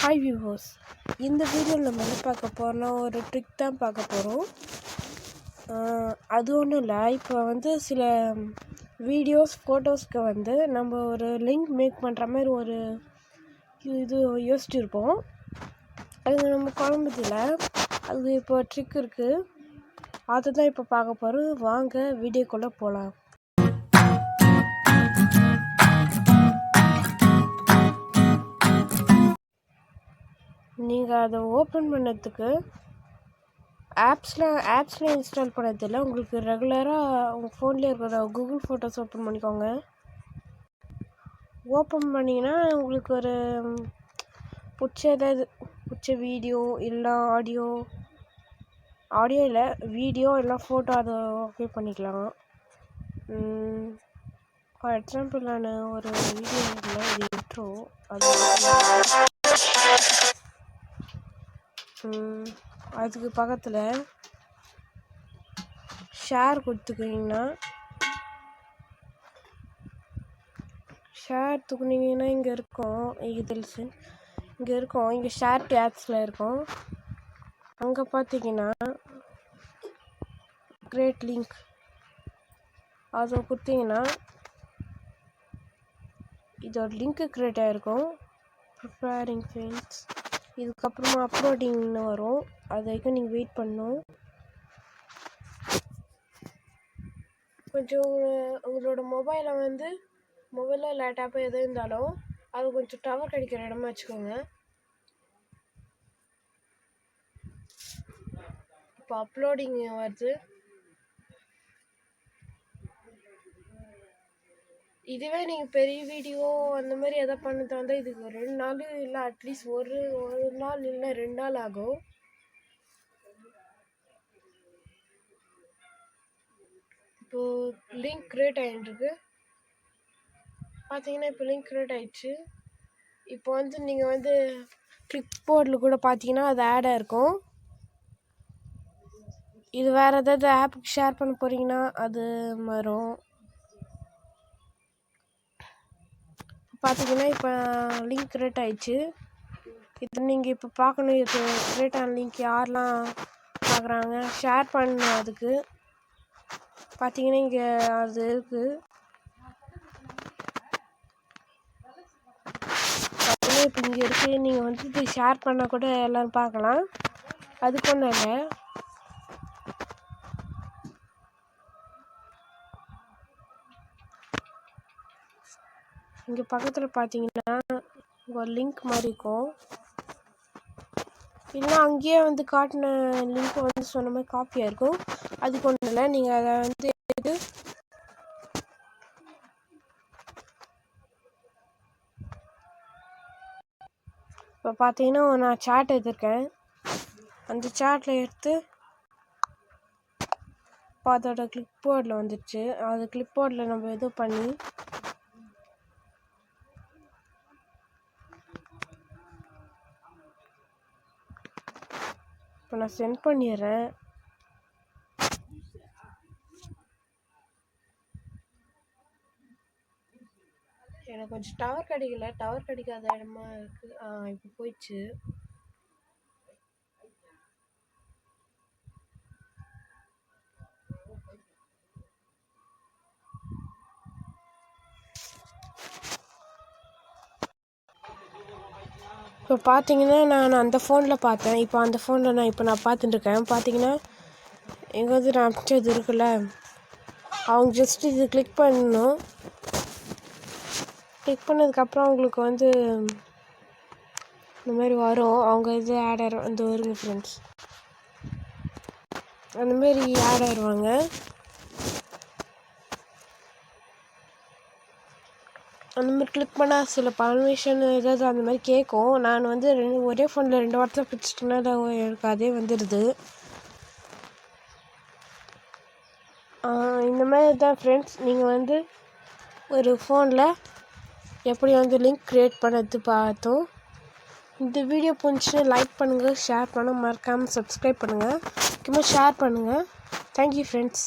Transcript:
Hi viewers, இந்த வீடியோவில் நம்ம என்ன பார்க்க போகிறோம்னா ஒரு ட்ரிக் தான் பார்க்க போகிறோம். அது ஒன்றும் இல்லை, இப்போ சில வீடியோஸ் ஃபோட்டோஸ்க்கு நம்ம ஒரு லிங்க் மேக் பண்ணுற மாதிரி ஒரு இது யோசிச்சுருப்போம். அது நம்ம குழம்புதில் அது இப்போ ட்ரிக் இருக்குது, அதுதான் இப்போ பார்க்க போகிறோம். வாங்க வீடியோக்குள்ளே போகலாம். நீங்கள் அதை ஓப்பன் பண்ணதுக்கு ஆப்ஸில் இன்ஸ்டால் பண்ணதில்லை, உங்களுக்கு ரெகுலராக உங்கள் ஃபோன்லேயே இருக்கிற கூகுள் ஃபோட்டோஸ் ஓப்பன் பண்ணிக்கோங்க. ஓப்பன் பண்ணிங்கன்னா உங்களுக்கு ஒரு பிடிச்ச வீடியோ இல்லை ஆடியோ இல்லை வீடியோ இல்லை ஃபோட்டோ அதை ஓகே பண்ணிக்கலாம். ஃபார் எக்ஸாம்பிள் நான் ஒரு வீடியோ இல்லை இது இன்ட்ரோ, அதுக்கு பக்கத்தில் ஷேர் கொடுத்துக்கிங்கன்னா இங்கே இருக்கும், இங்கே ஷேர் டேப்ஸில் இருக்கும். அங்கே பார்த்தீங்கன்னா கிரியேட் லிங்க் அதை கொடுத்தீங்கன்னா இதோட லிங்க்கு க்ரியேட் ஆகிருக்கும். ப்ரிப்பேரிங் ஃபைல்ஸ், இதுக்கப்புறமா அப்லோடிங்னு வரும், அது வரைக்கும் நீங்கள் வெயிட் பண்ணணும். கொஞ்சம் உங்களோட மொபைலில் லேப்டாப்போ எது இருந்தாலும் அது கொஞ்சம் டவர் கிடைக்கிற இடமா வச்சுக்கோங்க. இப்போ அப்லோடிங் வருது. இதுவே நீங்கள் பெரிய வீடியோ அந்த மாதிரி எதாவது பண்ணது வந்தால் இதுக்கு 2 நாள் இல்லை அட்லீஸ்ட் ஒரு நாள் இல்லை 2 நாள் ஆகும். இப்போது லிங்க் க்ரியேட் ஆகிட்டுருக்கு பார்த்தீங்கன்னா, இப்போ லிங்க் க்ரியேட் ஆகிடுச்சு. இப்போ நீங்கள் கிளிக் போர்டில் கூட பார்த்தீங்கன்னா அது ஆடாக இருக்கும். இது வேறு ஏதாவது ஆப்புக்கு ஷேர் பண்ண போகிறீங்கன்னா அது வரும். பார்த்தீங்கன்னா இப்போ லிங்க் க்ரியேட் ஆகிடுச்சு. இது நீங்கள் இப்போ பார்க்கணும், இது க்ரியேட் ஆன லிங்க் யாரெலாம் பார்க்குறாங்க ஷேர் பண்ணணும். அதுக்கு பார்த்தீங்கன்னா இங்கே அது இருக்குது. பார்த்தீங்கன்னா இப்போ இங்கே இருக்குது, நீங்கள் இது ஷேர் பண்ணால் கூட எல்லோரும் பார்க்கலாம். அதுக்கு ஒன்றும் இல்லை. இங்கே பக்கத்தில் பார்த்தீங்கன்னா ஒரு லிங்க் மாதிரி இருக்கும். இல்லைன்னா அங்கேயே காட்டின லிங்க் சொன்ன மாதிரி காப்பியாக இருக்கும். அதுக்கு ஒன்றும் இல்லை, நீங்கள் அதை எடுத்து இப்போ பார்த்தீங்கன்னா நான் சாட் எடுத்திருக்கேன். அந்த சாட்டில் எடுத்து இப்போ அதோட கிளிக் போர்டில் வந்துடுச்சு. அது கிளிக் போர்டில் நம்ம இது பண்ணி இப்போ நான் சென்ட் பண்ணிடுறேன். எனக்கு கொஞ்சம் டவர் கிடைக்காத இடமா இருக்குது. இப்போ போயிடுச்சு. இப்போ பார்த்தீங்கன்னா நான் அந்த ஃபோனில் பார்த்தேன். இப்போ அந்த ஃபோனில் நான் பார்த்துட்டுருக்கேன். பார்த்தீங்கன்னா எங்கே நான் அனுப்பிச்சது இருக்குல்ல, அவங்க ஜஸ்ட் இது கிளிக் பண்ணணும். கிளிக் பண்ணதுக்கப்புறம் அவங்களுக்கு இந்த மாதிரி வரும். அவங்க இது ஆட் ஆயிரும். வருங்க ஃப்ரெண்ட்ஸ், அந்தமாரி ஆட் ஆயிடுவாங்க. அந்தமாதிரி கிளிக் பண்ணால் சில பர்மிஷன் ஏதாவது அந்த மாதிரி கேட்கும். நான் ஒரே ஃபோனில் 2 வாரத்தில் பிடிச்சிட்டேன்னா எனக்கு அதே வந்துடுது. இந்த மாதிரி தான் ஃப்ரெண்ட்ஸ், நீங்கள் ஒரு ஃபோனில் எப்படி லிங்க் க்ரியேட் பண்ணுறது பார்த்தோம். இந்த வீடியோ பிடிச்சின்னா லைக் பண்ணுங்கள், ஷேர் பண்ண மறக்காமல் சப்ஸ்கிரைப் பண்ணுங்கள், முக்கியமாக ஷேர் பண்ணுங்கள். Thank you friends.